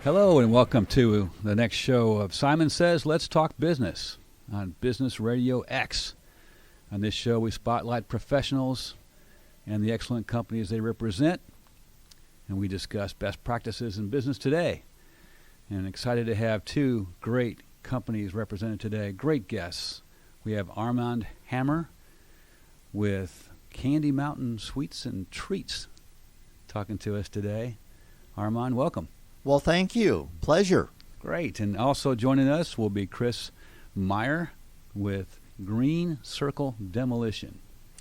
Hello and welcome to the next show of Simon Says Let's Talk Business on Business Radio X. On this show we spotlight professionals and the excellent companies they represent, and we discuss best practices in business today. And excited to have two great companies represented today, great guests. We have Armand Hammer with Candy Mountain Sweets and Treats talking to us today. Armand, welcome. Well, thank you. Pleasure. Great. And also joining us will be Chris Maier with Green Circle Demolition.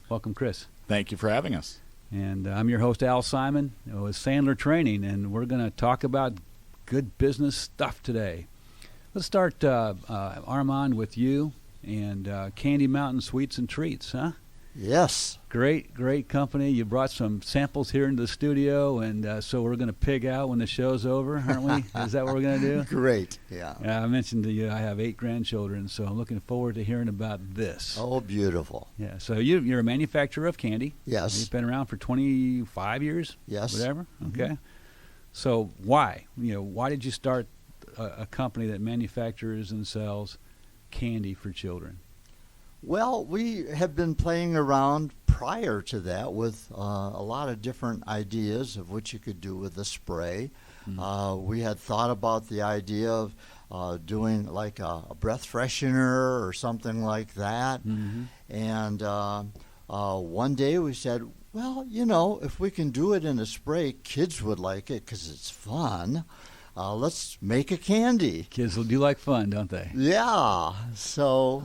Welcome, Chris. Thank you for having us. And I'm your host, Al Simon, with Sandler Training, and we're going to talk about good business stuff today. Let's start, Armand, with you and Candy Mountain Sweets and Treats, huh? Yes. Great company. You brought some samples here into the studio, and so we're going to pig out when the show's over, aren't we? Is that what we're going to do? Great, yeah. I mentioned to you I have 8 grandchildren, so I'm looking forward to hearing about this. Oh, beautiful. Yeah, so you're a manufacturer of candy. Yes. You've been around for 25 years? Yes. Whatever? Mm-hmm. Okay. So why? Why did you start a company that manufactures and sells candy for children? Well, we have been playing around prior to that with a lot of different ideas of what you could do with the spray. Mm-hmm. We had thought about the idea of doing like a breath freshener or something like that. Mm-hmm. And one day we said, well, if we can do it in a spray, kids would like it because it's fun. Let's make a candy. Kids do like fun, don't they? Yeah. So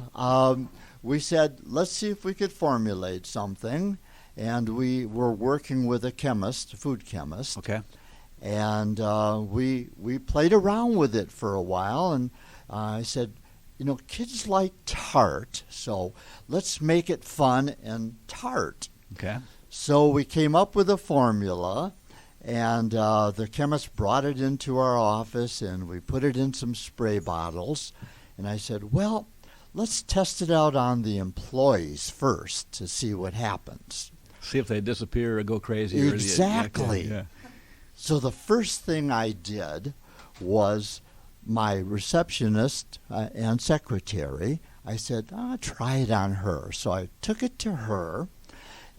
we said, let's see if we could formulate something. And we were working with a chemist, a food chemist. Okay. And we played around with it for a while. And I said, kids like tart, so let's make it fun and tart. Okay. So we came up with a formula. And the chemist brought it into our office, and we put it in some spray bottles. And I said, well, let's test it out on the employees first to see what happens. See if they disappear or go crazy. Exactly. Yeah. So the first thing I did was my receptionist and secretary, I said, try it on her. So I took it to her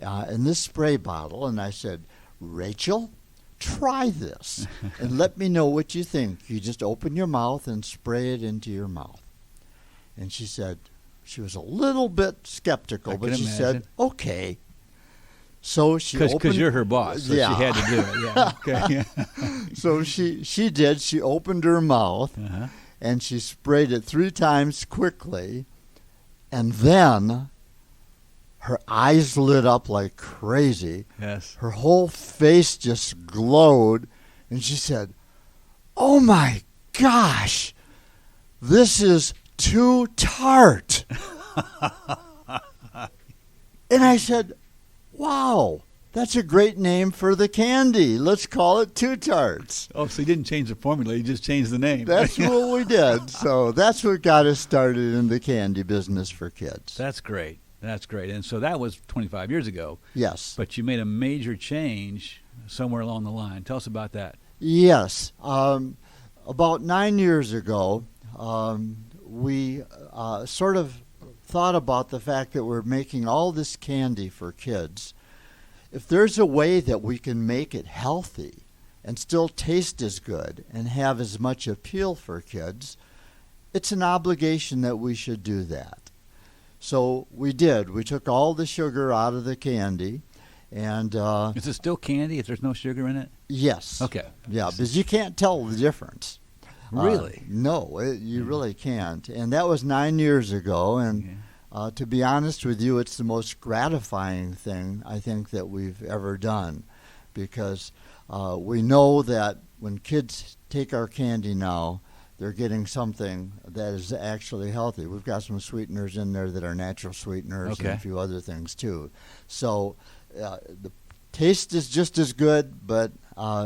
in this spray bottle, and I said, Rachel, try this and let me know what you think. You just open your mouth and spray it into your mouth. And she said, she was a little bit skeptical, but she said, okay. So she opened. Because you're her boss, so yeah. she had to do it. Yeah. Okay. So she did. She opened her mouth, Uh-huh. and she sprayed it 3 times quickly, and then her eyes lit up like crazy. Yes. Her whole face just glowed, and she said, oh my gosh, this is Too Tart. And I said, wow, that's a great name for the candy. Let's call it Too Tarts. Oh, so you didn't change the formula, you just changed the name. That's what we did. So that's what got us started in the candy business for kids. That's great. That's great. And so that was 25 years ago. Yes. But you made a major change somewhere along the line. Tell us about that. Yes. About 9 years ago, we sort of thought about the fact that we're making all this candy for kids. If there's a way that we can make it healthy and still taste as good and have as much appeal for kids, it's an obligation that we should do that. So we did. We took all the sugar out of the candy. And Is it still candy if there's no sugar in it? yes. Okay. Yeah, because you can't tell the difference. Really? No, you really can't. And that was 9 years ago. And to be honest with you, it's the most gratifying thing I think that we've ever done, because we know that when kids take our candy now, they're getting something that is actually healthy. We've got some sweeteners in there that are natural sweeteners and a few other things too. So the taste is just as good, but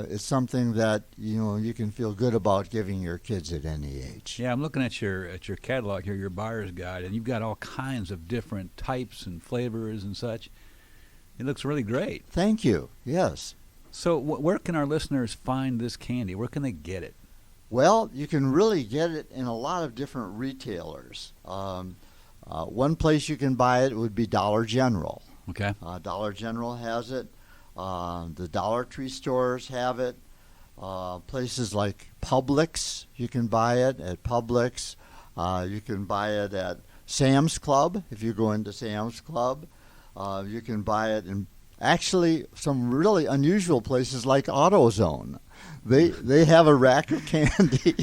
it's something that you can feel good about giving your kids at any age. Yeah, I'm looking at your catalog here, your buyer's guide, and you've got all kinds of different types and flavors and such. It looks really great. Thank you. Yes. So where can our listeners find this candy? Where can they get it? Well, you can really get it in a lot of different retailers. One place you can buy it would be Dollar General. Okay. Dollar General has it. The Dollar Tree stores have it. Places like Publix, you can buy it at Publix. You can buy it at Sam's Club, if you go into Sam's Club. You can buy it in actually some really unusual places like AutoZone. They have a rack of candy,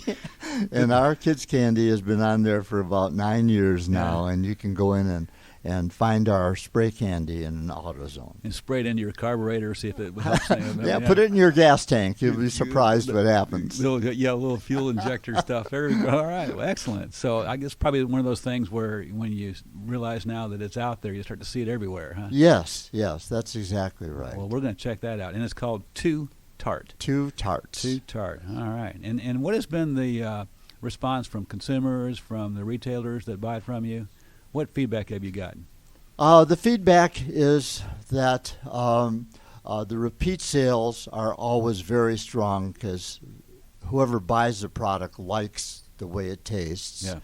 and our kids' candy has been on there for about 9 years now, and you can go in and find our spray candy in an AutoZone. And spray it into your carburetor, see if it helps. Put it in your gas tank. You'll be surprised what happens. Little fuel injector stuff. All right, well, excellent. So I guess probably one of those things where when you realize now that it's out there, you start to see it everywhere, huh? Yes, that's exactly right. Well, we're going to check that out. And it's called Too Tart. Too Tarts. Too Tart. All right. And what has been the response from consumers, from the retailers that buy it from you? What feedback have you gotten? The feedback is that the repeat sales are always very strong because whoever buys the product likes the way it tastes. Yeah.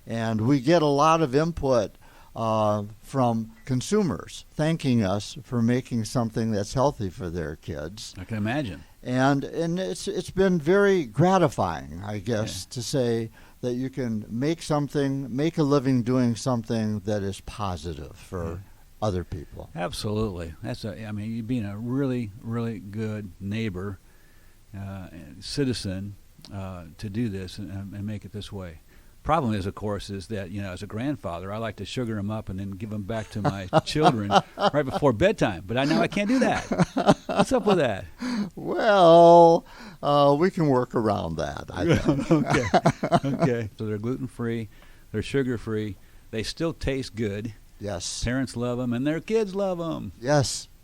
And we get a lot of input from consumers thanking us for making something that's healthy for their kids. I can imagine. And it's been very gratifying, I guess, to say that you can make a living doing something that is positive for other people. Absolutely. You being a really, really good neighbor, citizen, to do this and make it this way. Problem is, of course, is that, as a grandfather, I like to sugar them up and then give them back to my children right before bedtime. But I know I can't do that. What's up with that? Well, we can work around that, I think. Okay. So they're gluten-free. They're sugar-free. They still taste good. Yes. Parents love them, and their kids love them.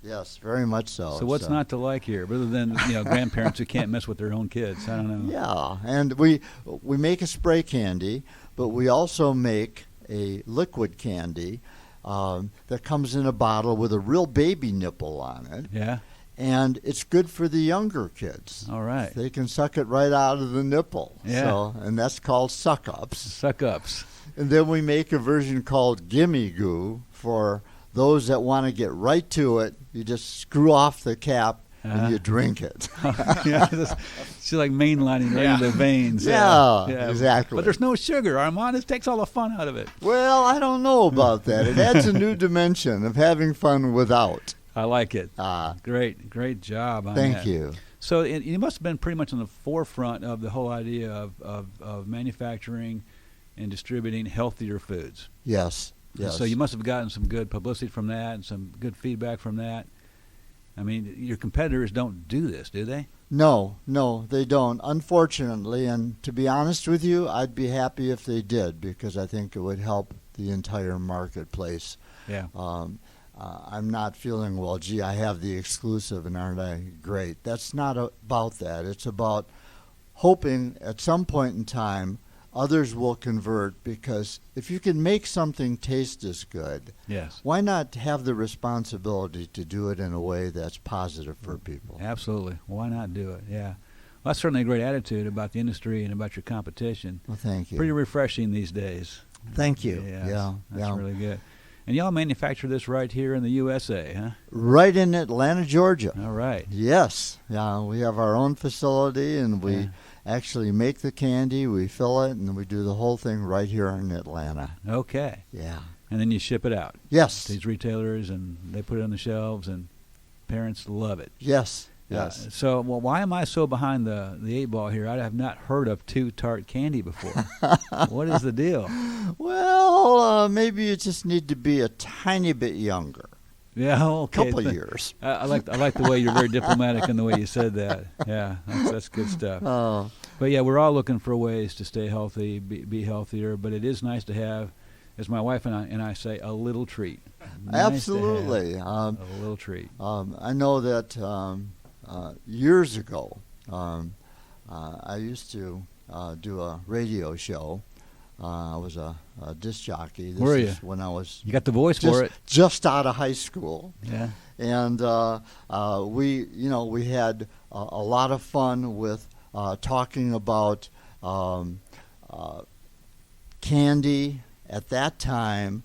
Yes, very much so. So what's not to like here, other than grandparents who can't mess with their own kids? I don't know. Yeah, and we make a spray candy, but we also make a liquid candy that comes in a bottle with a real baby nipple on it. Yeah. And it's good for the younger kids. All right. They can suck it right out of the nipple. Yeah. And that's called suck-ups. Suck-ups. And then we make a version called Gimme Goo for those that want to get right to it. You just screw off the cap and you drink it. It's like mainlining right into the veins. Yeah, exactly. But there's no sugar, Armand. It takes all the fun out of it. Well, I don't know about that. It adds a new dimension of having fun without. I like it. Great job on that. Thank you. So you must have been pretty much on the forefront of the whole idea of manufacturing and distributing healthier foods. Yes. So you must have gotten some good publicity from that and some good feedback from that. I mean, your competitors don't do this, do they? No, they don't, unfortunately. And to be honest with you, I'd be happy if they did because I think it would help the entire marketplace. Yeah. I'm not feeling, well, gee, I have the exclusive and aren't I great? That's not about that. It's about hoping at some point in time others will convert, because if you can make something taste as good, yes, why not have the responsibility to do it in a way that's positive for people? Absolutely. Why not do it? Yeah. Well, that's certainly a great attitude about the industry and about your competition. Well, thank you. Pretty refreshing these days. Thank you. Yeah. That's really good. And y'all manufacture this right here in the USA, huh? Right in Atlanta, Georgia. All right. Yes. Yeah, we have our own facility, and we actually make the candy, we fill it, and we do the whole thing right here in Atlanta. Okay. Yeah. And then you ship it out. Yes. To these retailers, and they put it on the shelves, and parents love it. Yes. Yes. So, why am I so behind the eight ball here? I have not heard of Too Tart candy before. What is the deal? Well, maybe you just need to be a tiny bit younger. Yeah, okay. Couple of years. I like the way you're very diplomatic in the way you said that. Yeah, that's good stuff. Oh. But yeah, we're all looking for ways to stay healthy, be healthier. But it is nice to have, as my wife and I say, a little treat. Absolutely. A little treat. I know that years ago, I used to do a radio show. I was a disc jockey. Were you? When I was. You got the voice for it. Just out of high school. Yeah. And we had a lot of fun with talking about um, candy at that time,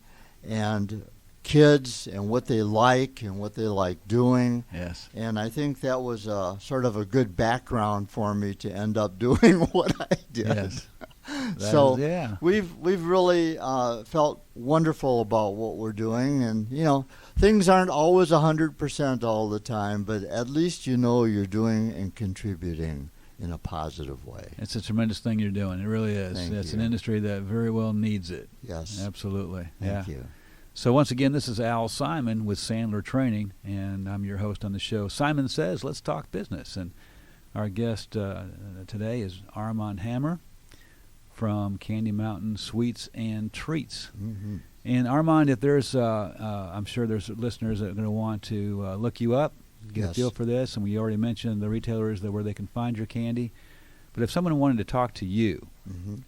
and kids and what they like doing. Yes. And I think that was sort of a good background for me to end up doing what I did. Yes. So yeah. we've really felt wonderful about what we're doing, and things aren't always 100% all the time, but at least you're doing and contributing in a positive way. It's a tremendous thing you're doing. It really is. Thank It's you. an industry that very well needs it. Yes. Absolutely. Thank you. So once again, this is Al Simon with Sandler Training, and I'm your host on the show. Simon Says, Let's Talk Business. And our guest today is Armand Hammer from Candy Mountain Sweets and Treats. Mm-hmm. And Armand, if there's, I'm sure there's listeners that are going to want to look you up, get a feel for this, and we already mentioned the retailers where they can find your candy. But if someone wanted to talk to you,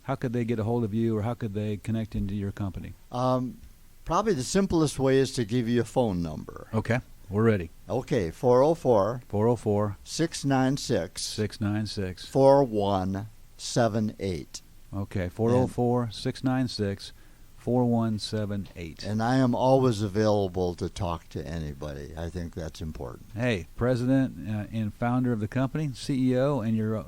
how could they get a hold of you, or how could they connect into your company? Probably the simplest way is to give you a phone number. Okay, we're ready. Okay, 404 696 696 4178. Okay, 404 696 4178. And I am always available to talk to anybody. I think that's important. Hey, president and founder of the company, CEO, and you're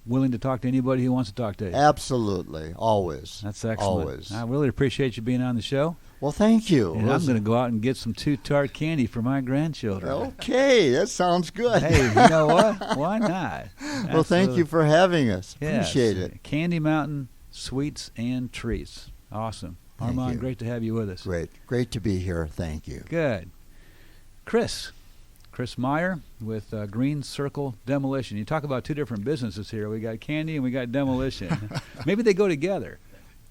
willing to talk to anybody who wants to talk to you. Absolutely, always. That's excellent. Always. I really appreciate you being on the show. Well, thank you. And I'm going to go out and get some Too Tart candy for my grandchildren. Okay, that sounds good. Hey, you know what? Why not? Well, thank you for having us. Yes. Appreciate it. Candy Mountain Sweets and Treats. Awesome. Thank Armand, you. great to have you with us. Great to be here. Thank you. Good. Chris Maier with Green Circle Demolition. You talk about two different businesses here. We got candy and we got demolition. Maybe they go together.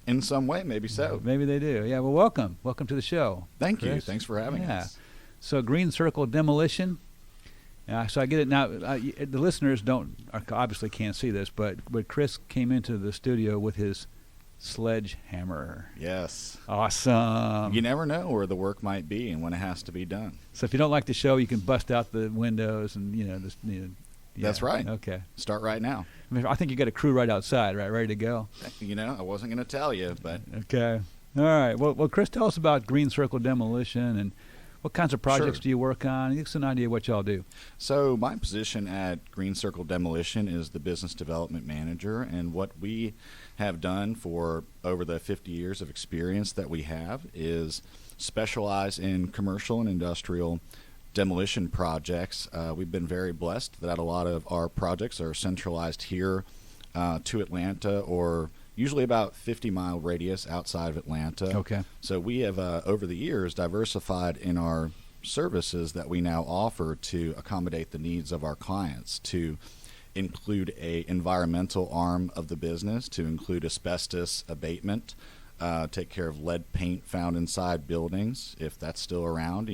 In some way, maybe so. Maybe they do. Yeah, well, welcome. Welcome to the show. Thank Chris. you. Thanks for having us. So Green Circle Demolition. So I get it now. The listeners obviously can't see this, but Chris came into the studio with his sledgehammer. Yes. Awesome. You never know where the work might be and when it has to be done. So if you don't like the show, you can bust out the windows and That's right. Okay. Start right now. I think you got a crew right outside, right, ready to go. I wasn't going to tell you, but okay. All right. Well, Chris, tell us about Green Circle Demolition and what kinds of projects do you work on? Give us an idea of what y'all do. So my position at Green Circle Demolition is the business development manager, and what we have done for over the 50 years of experience that we have is specialize in commercial and industrial demolition projects. We've been very blessed that a lot of our projects are centralized here to Atlanta, or usually about 50-mile radius outside of Atlanta. Okay. So we have, over the years, diversified in our services that we now offer to accommodate the needs of our clients, to include a environmental arm of the business, to include asbestos abatement, take care of lead paint found inside buildings, if that's still around,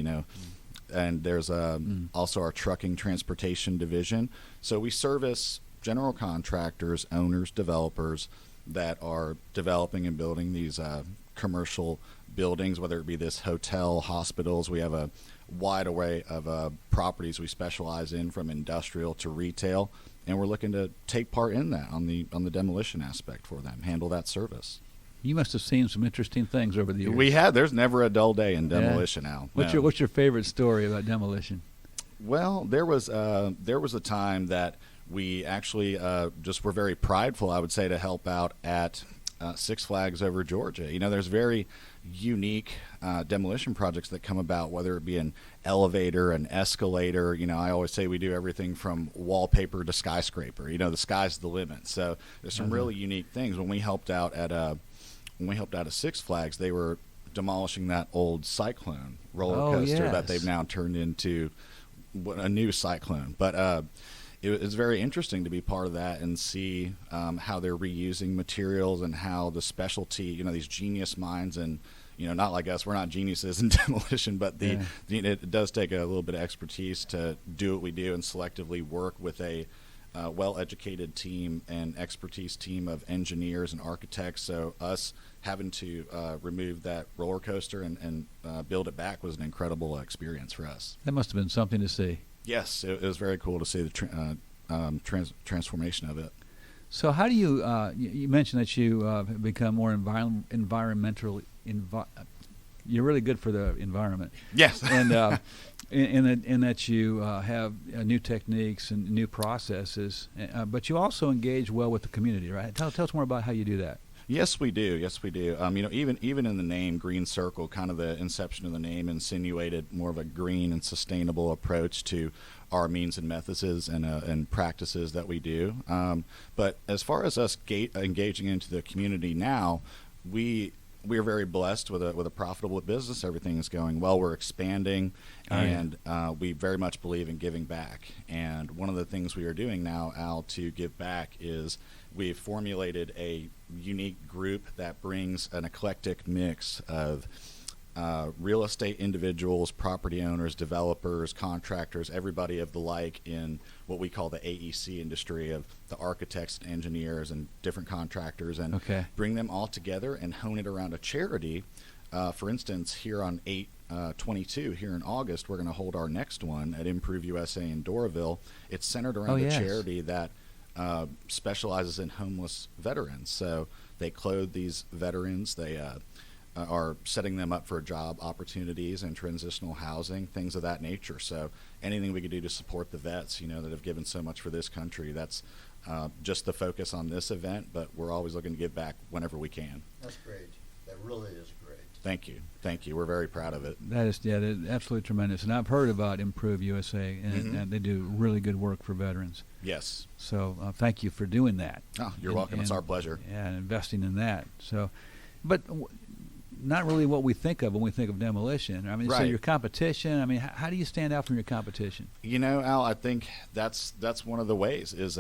And there's also our trucking transportation division. So we service general contractors, owners, developers that are developing and building these commercial buildings, whether it be this hotel, hospitals. We have a wide array of properties we specialize in, from industrial to retail, and we're looking to take part in that on the demolition aspect for them, handle that service. You must have seen some interesting things over the years. We have. There's never a dull day in demolition, Al. What's your favorite story about demolition? Well, there was a time that we actually just were very prideful, I would say, to help out at Six Flags over Georgia. There's very unique demolition projects that come about, whether it be an elevator, an escalator. I always say we do everything from wallpaper to skyscraper. The sky's the limit. So there's some really unique things. When we helped out at Six Flags, they were demolishing that old Cyclone roller coaster that they've now turned into a new Cyclone. But it's very interesting to be part of that and see how they're reusing materials and how the specialty, these genius minds, and not like us, we're not geniuses in demolition, but it does take a little bit of expertise to do what we do and selectively work with a well-educated team and expertise team of engineers and architects. So us having to remove that roller coaster and build it back was an incredible experience for us. That must have been something to see. Yes, it was very cool to see the transformation of it. So how do you, you mentioned that you have become more environmental, you're really good for the environment. Yes. And in that you have new techniques and new processes, but you also engage well with the community, right? Tell us more about how you do that. Yes, we do. Yes, we do. Even in the name Green Circle, kind of the inception of the name insinuated more of a green and sustainable approach to our means and methods and practices that we do. But as far as us engaging into the community now, we are very blessed with a profitable business. Everything is going well. We're expanding, and we very much believe in giving back. And one of the things we are doing now, Al, to give back is we've formulated a unique group that brings an eclectic mix of real estate individuals, property owners, developers, contractors, everybody of the like in what we call the AEC industry of the architects and engineers and different contractors, and bring them all together and hone it around a charity. For instance, here on 8/22 here in August, we're going to hold our next one at Improve USA in Doraville. It's centered around a charity that specializes in homeless veterans. So they clothe these veterans. They are setting them up for job opportunities and transitional housing, things of that nature. So anything we could do to support the vets, that have given so much for this country, that's just the focus on this event, but we're always looking to give back whenever we can. That's great. That really is great. Thank you. Thank you. We're very proud of it. That is, they're absolutely tremendous. And I've heard about Improve USA, and they do really good work for veterans. Yes. So thank you for doing that. Oh, you're welcome. It's our pleasure. Yeah, and investing in that. So, but not really what we think of when we think of demolition. I mean, so your competition, I mean, how do you stand out from your competition? Al, I think that's one of the ways is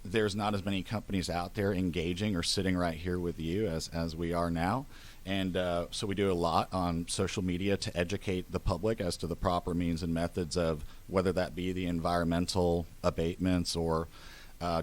there's not as many companies out there engaging or sitting right here with you as we are now. And so we do a lot on social media to educate the public as to the proper means and methods of whether that be the environmental abatements or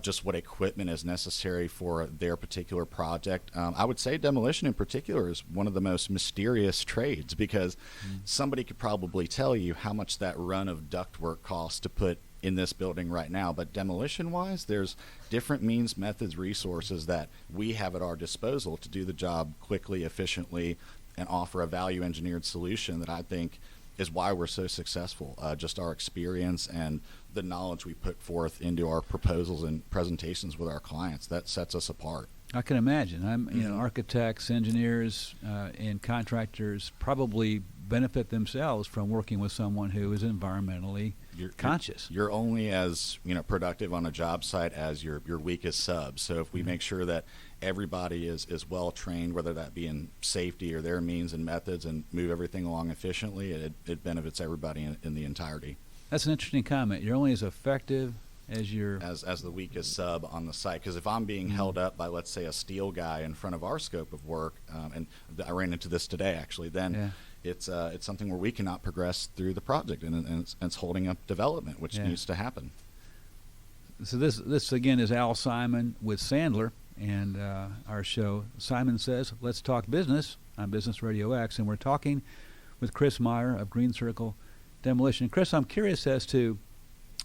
just what equipment is necessary for their particular project. I would say demolition in particular is one of the most mysterious trades because somebody could probably tell you how much that run of ductwork costs to put in this building right now. But demolition-wise, there's different means, methods, resources that we have at our disposal to do the job quickly, efficiently, and offer a value-engineered solution that I think is why we're so successful. Just our experience and the knowledge we put forth into our proposals and presentations with our clients, that sets us apart. I can imagine. Architects, engineers, and contractors probably benefit themselves from working with someone who is environmentally conscious. You're only as productive on a job site as your weakest sub. So if we make sure that everybody is well trained, whether that be in safety or their means and methods, and move everything along efficiently, it benefits everybody in the entirety. That's an interesting comment. You're only as effective as your as the weakest sub on the site. Because if I'm being held up by, let's say, a steel guy in front of our scope of work, and I ran into this today actually, then it's something where we cannot progress through the project, and it's holding up development, which needs to happen. So this again is Al Simon with Sandler, and our show Simon Says Let's Talk Business on Business Radio X, and we're talking with Chris Maier of Green Circle Demolition. Chris, I'm curious as to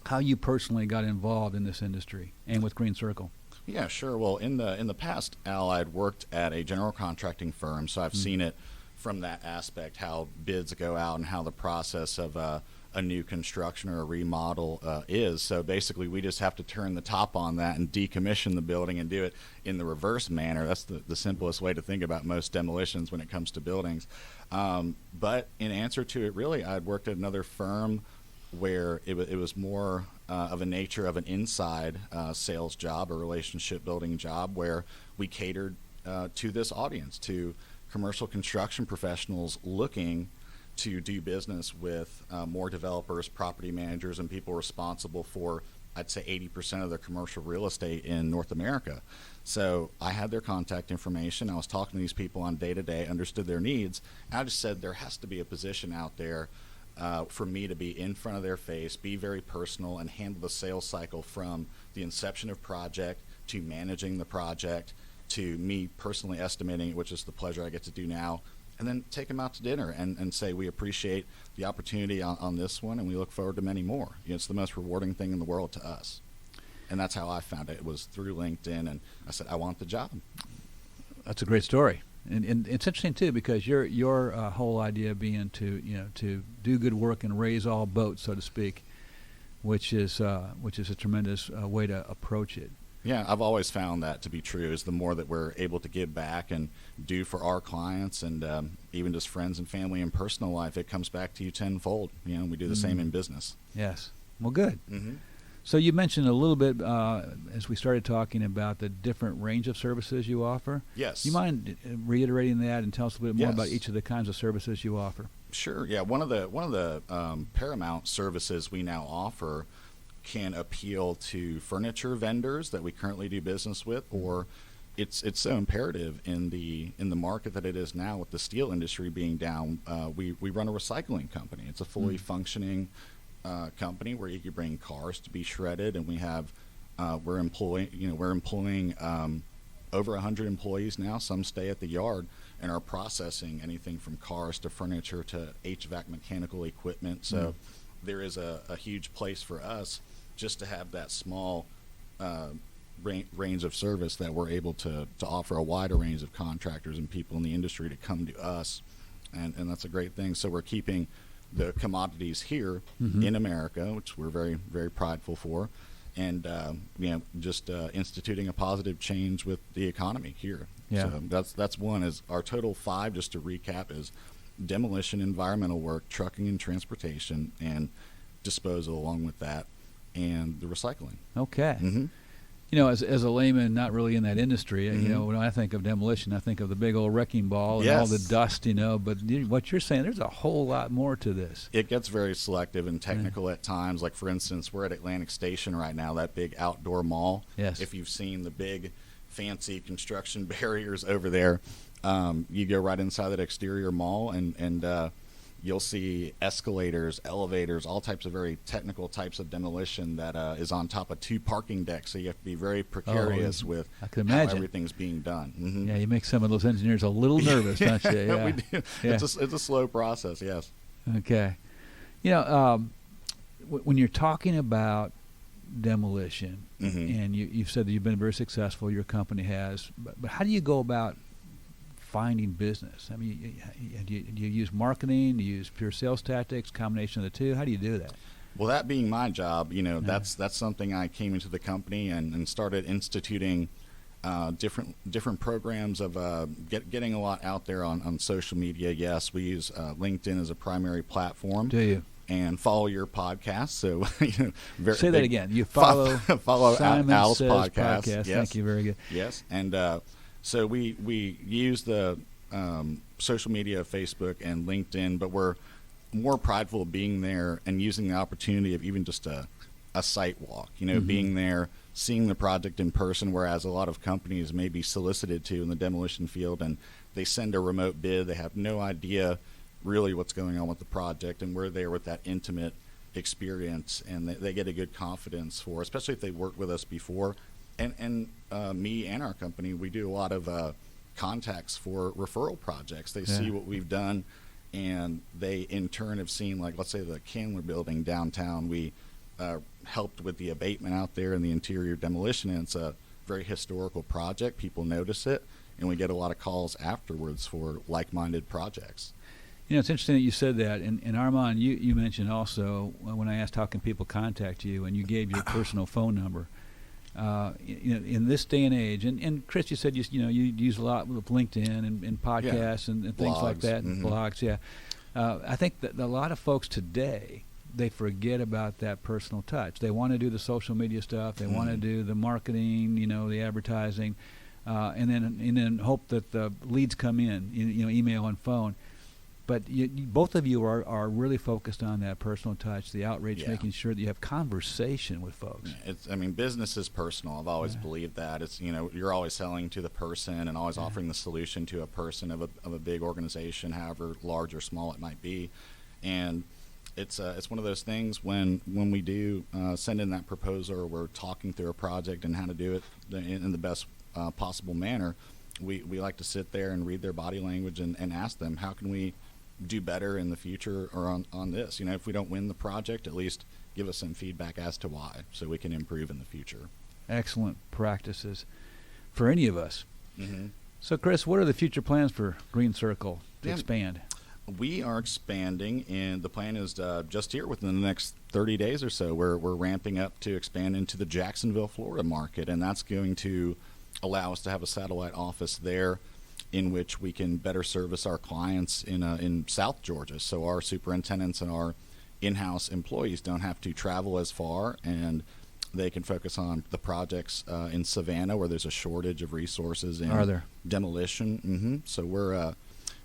how you personally got involved in this industry and with Green Circle. Yeah, sure. Well, in the past, Al, I'd worked at a general contracting firm, so I've seen it from that aspect, how bids go out and how the process of a new construction or a remodel is. So basically, we just have to turn the top on that and decommission the building and do it in the reverse manner. That's the simplest way to think about most demolitions when it comes to buildings. But in answer to it, really, I'd worked at another firm where it was more of a nature of an inside sales job, a relationship building job, where we catered to this audience, to commercial construction professionals looking to do business with more developers, property managers, and people responsible for, I'd say, 80% of the commercial real estate in North America. So I had their contact information. I was talking to these people on day-to-day, understood their needs, and I just said there has to be a position out there for me to be in front of their face, be very personal, and handle the sales cycle from the inception of project to managing the project to me personally estimating it, which is the pleasure I get to do now, and then take them out to dinner and say we appreciate the opportunity on this one, and we look forward to many more. It's the most rewarding thing in the world to us. And that's how I found it. It was through LinkedIn, and I said, I want the job. That's a great story. And it's interesting too, because your whole idea being to do good work and raise all boats, so to speak, which is a tremendous way to approach it. Yeah, I've always found that to be true. Is the more that we're able to give back and do for our clients, and even just friends and family and personal life, it comes back to you tenfold. We do the same in business. Yes. Well, good. Mm-hmm. So you mentioned a little bit as we started talking about the different range of services you offer. Yes. You mind reiterating that and tell us a little bit more Yes. about each of the kinds of services you offer? Sure. Yeah. One of the paramount services we now offer can appeal to furniture vendors that we currently do business with, or it's so imperative in the market that it is now, with the steel industry being down. We run a recycling company. It's a fully functioning company where you can bring cars to be shredded, and we have we're employing over 100 employees now. Some stay at the yard and are processing anything from cars to furniture to HVAC mechanical equipment. So there is a huge place for us just to have that small range of service that we're able to offer a wider range of contractors and people in the industry to come to us, and that's a great thing. So we're keeping the commodities here in America, which we're very, very prideful for, and just instituting a positive change with the economy here. Yeah. So that's one. Is our total 5, just to recap, is demolition, environmental work, trucking and transportation, and disposal along with that, and the recycling. Okay. Mm-hmm. As a layman, not really in that industry, when I think of demolition, I think of the big old wrecking ball and all the dust, but what you're saying, there's a whole lot more to this. It gets very selective and technical at times. Like, for instance, we're at Atlantic Station right now, that big outdoor mall. Yes. If you've seen the big, fancy construction barriers over there, you go right inside that exterior mall, and you'll see escalators, elevators, all types of very technical types of demolition that is on top of 2 parking decks. So you have to be very precarious with I can how imagine. everything's being done. Mm-hmm. Yeah, you make some of those engineers a little nervous, don't you? Yeah. We do. Yeah. It's a slow process, yes. Okay. When you're talking about demolition, and you've said that you've been very successful, your company has, but how do you go about finding business? I mean, do you use marketing? Do you use pure sales tactics? Combination of the two? How do you do that? Well, that being my job, that's something I came into the company and started instituting different programs of getting a lot out there on social media. Yes, we use LinkedIn as a primary platform. Do you? And follow your podcast. So, say that again. You follow Simon Al's Says podcast. Yes. Yes. Thank you. Very good. Yes, and so we use the social media, Facebook and LinkedIn, but we're more prideful of being there and using the opportunity of even just a site walk. Being there, seeing the project in person, whereas a lot of companies may be solicited to in the demolition field, and they send a remote bid. They have no idea really what's going on with the project, and we're there with that intimate experience, and they get a good confidence for, especially if they worked with us before. And me and our company, we do a lot of contacts for referral projects. They see what we've done, and they in turn have seen, like, let's say the Candler building downtown. We helped with the abatement out there and the interior demolition, and it's a very historical project. People notice it, and we get a lot of calls afterwards for like-minded projects. It's interesting that you said that. And Armand, you mentioned also, when I asked how can people contact you, and you gave your personal phone number. In this day and age, and Chris, you said you use a lot with LinkedIn and podcasts and things blogs, like that, and blogs. Yeah, I think that a lot of folks today, they forget about that personal touch. They want to do the social media stuff. They want to do the marketing, the advertising, and then hope that the leads come in, email and phone. But both of you are really focused on that personal touch, the outreach, making sure that you have conversation with folks. Business is personal. I've always believed that. It's you're always selling to the person and always offering the solution to a person of a big organization, however large or small it might be. And it's one of those things when we do send in that proposal, or we're talking through a project and how to do it in the best possible manner. We like to sit there and read their body language and ask them, how can we do better in the future or on this? If we don't win the project, at least give us some feedback as to why, so we can improve in the future. Excellent practices for any of us. Mm-hmm. So, Chris, what are the future plans for Green Circle to expand? We are expanding, and the plan is just here within the next 30 days or so. We're ramping up to expand into the Jacksonville, Florida market, and that's going to allow us to have a satellite office there in which we can better service our clients in South Georgia. So our superintendents and our in-house employees don't have to travel as far, and they can focus on the projects in Savannah, where there's a shortage of resources in demolition. Mm-hmm. So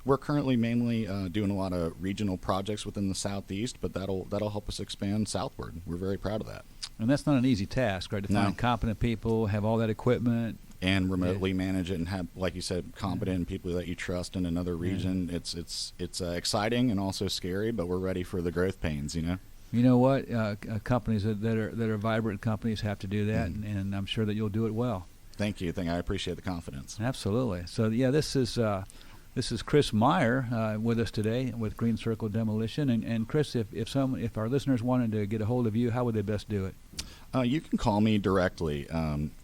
we're currently mainly doing a lot of regional projects within the Southeast, but that'll help us expand southward. We're very proud of that. And that's not an easy task, right? To find competent people, have all that equipment, and remotely manage it, and have, like you said, competent people that you trust in another region. It's exciting and also scary, but we're ready for the growth pains. You know what? Companies that are vibrant companies have to do that, and I'm sure that you'll do it well. Thank you. I appreciate the confidence. Absolutely. So this is Chris Maier with us today with Green Circle Demolition. And Chris, if our listeners wanted to get a hold of you, how would they best do it? You can call me directly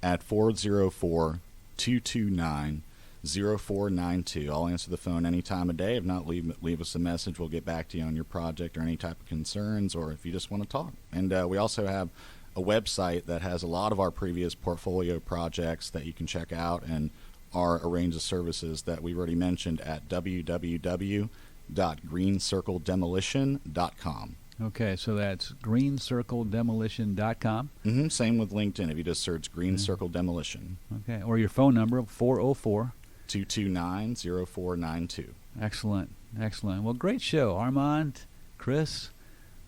at 404-229-0492. I'll answer the phone any time of day. If not, leave us a message. We'll get back to you on your project or any type of concerns, or if you just want to talk. And we also have a website that has a lot of our previous portfolio projects that you can check out, and our range of services that we already mentioned at www.greencircledemolition.com. Okay, so that's greencircledemolition.com. Mm-hmm. Same with LinkedIn. If you just search Green Circle Demolition. Okay, or your phone number, 404-229-0492. Excellent. Well, great show. Armand, Chris,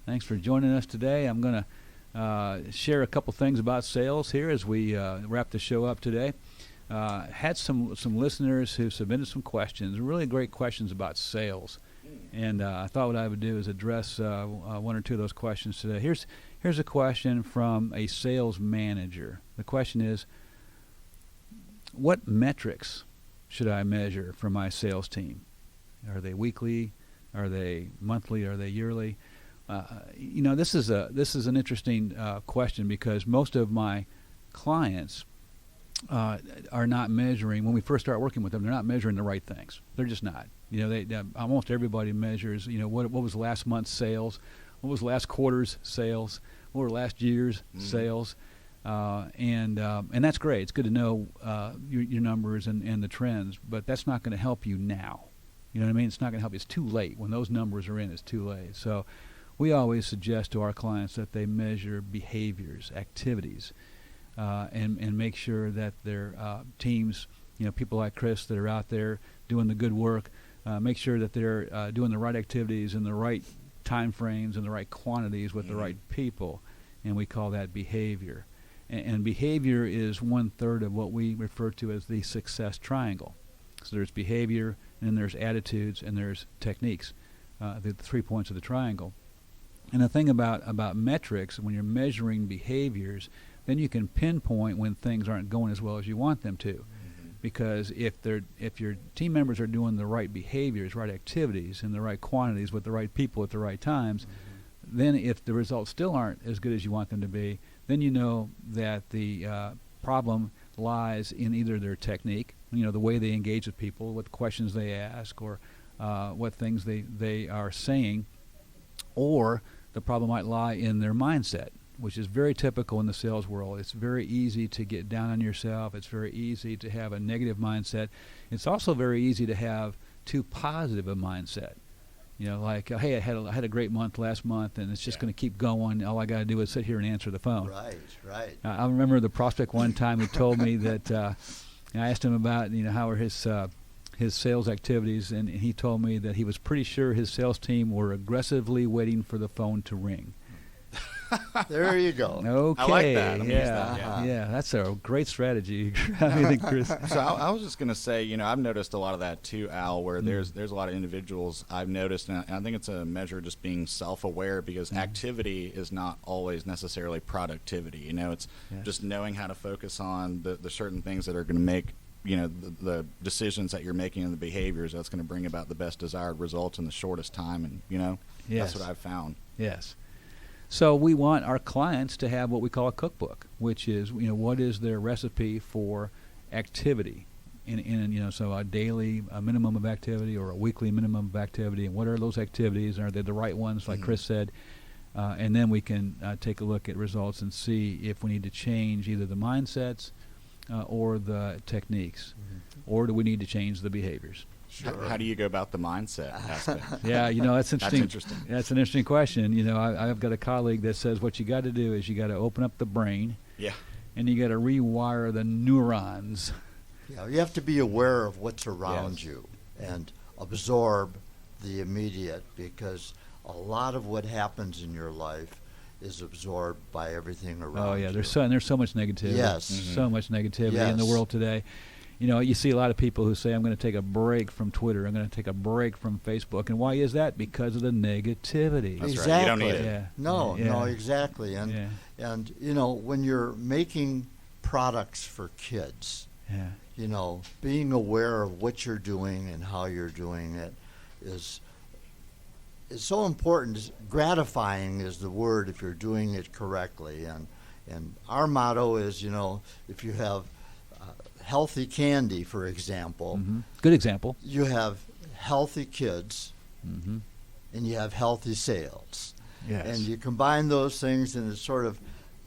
thanks for joining us today. I'm going to share a couple things about sales here as we wrap the show up today. Had some listeners who submitted some questions, really great questions about sales. And I thought what I would do is address one or two of those questions today. Here's a question from a sales manager. The question is, what metrics should I measure for my sales team? Are they weekly? Are they monthly? Are they yearly? This is an interesting question, because most of my clients are not measuring. When we first start working with them, they're not measuring the right things. They're just not. Almost everybody measures. What was last month's sales, what was last quarter's sales, what were last year's sales, and that's great. It's good to know your numbers and the trends, but that's not going to help you now. You know what I mean? It's not going to help you. It's too late. When those numbers are in, it's too late. So we always suggest to our clients that they measure behaviors, activities, and make sure that their teams, people like Chris that are out there doing the good work, make sure that they're doing the right activities in the right time frames and the right quantities with the right people, and we call that behavior. And behavior is 1/3 of what we refer to as the success triangle. So there's behavior, and then there's attitudes, and there's techniques, the 3 points of the triangle. And the thing about metrics, when you're measuring behaviors, then you can pinpoint when things aren't going as well as you want them to. Because if your team members are doing the right behaviors, right activities, in the right quantities with the right people at the right times, then if the results still aren't as good as you want them to be, then you know that the problem lies in either their technique, the way they engage with people, what questions they ask, or what things they are saying, or the problem might lie in their mindset, which is very typical in the sales world. It's very easy to get down on yourself. It's very easy to have a negative mindset. It's also very easy to have too positive a mindset. Like, hey, I had a great month last month, and it's just going to keep going. All I got to do is sit here and answer the phone. Right. I remember the prospect one time who told me that I asked him about how were his sales activities, and he told me that he was pretty sure his sales team were aggressively waiting for the phone to ring. There you go. Okay. I like that. Yeah, that's a great strategy. How do you think, Chris? So I was just going to say, I've noticed a lot of that too, Al, where there's a lot of individuals I've noticed, and I think it's a measure of just being self-aware, because activity is not always necessarily productivity. It's just knowing how to focus on the certain things that are going to make the decisions that you're making and the behaviors that's going to bring about the best desired results in the shortest time, and Yes. that's what I've found. Yes. So we want our clients to have what we call a cookbook, which is, what is their recipe for activity, so a daily minimum of activity or a weekly minimum of activity, and what are those activities? Are they the right ones, like Chris said? And then we can take a look at results and see if we need to change either the mindsets or the techniques, or do we need to change the behaviors? Sure. How do you go about the mindset aspect? Yeah, that's interesting. That's interesting. That's an interesting question. I've got a colleague that says what you got to do is you got to open up the brain. Yeah. And you got to rewire the neurons. Yeah, you have to be aware of what's around you and absorb the immediate, because a lot of what happens in your life is absorbed by everything around you. Oh yeah, there's so much negativity. Yes. So much negativity in the world today. You see a lot of people who say, I'm going to take a break from Twitter, I'm going to take a break from Facebook. And why is that? Because of the negativity. That's exactly. right. You don't need it. Yeah. No, exactly. And when you're making products for kids, being aware of what you're doing and how you're doing it is so important. Gratifying is the word if you're doing it correctly. And our motto is, if you have healthy candy, for example. Good example. You have healthy kids, and you have healthy sales. Yes. And you combine those things, and it sort of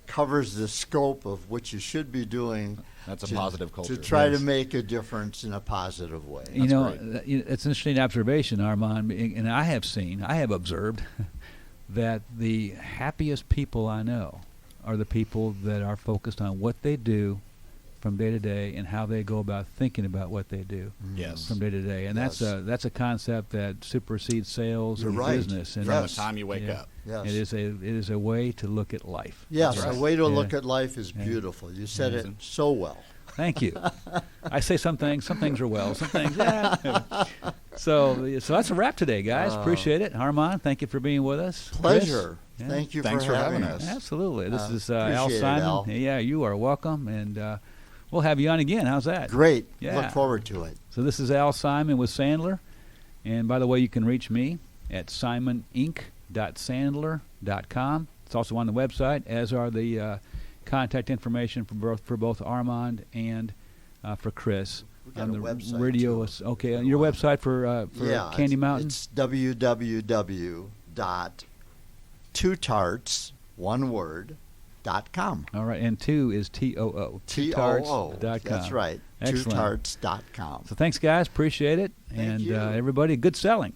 covers the scope of what you should be doing. That's a positive culture. To try to make a difference in a positive way. It's an interesting observation, Armand, and I have observed that the happiest people I know are the people that are focused on what they do from day to day and how they go about thinking about what they do from day to day. And that's a concept that supersedes sales or business. And from the time you wake up. Yes. It is a way to look at life. Yes, a way to look at life is beautiful. You said it so well. Thank you. I say some things are well, some things, So that's a wrap today, guys. Appreciate it. Armand, thank you for being with us. Pleasure. Chris, Thank you Thanks for having us. Absolutely. This is Al appreciate it, Simon. Al. Yeah, you are welcome, and we'll have you on again. How's that? Great. Yeah. Look forward to it. So this is Al Simon with Sandler, and by the way, you can reach me at simoninc.sandler.com. It's also on the website, as are the contact information for both Armand and for Chris. We got on a the website radio. too. Okay, on your website for Candy Mountain. It's www.tootarts.com. All right, and 2 is TOO. TOO. That's That's right. Excellent. Tootarts.com. So thanks, guys. Appreciate it. Thank you. Everybody, good selling.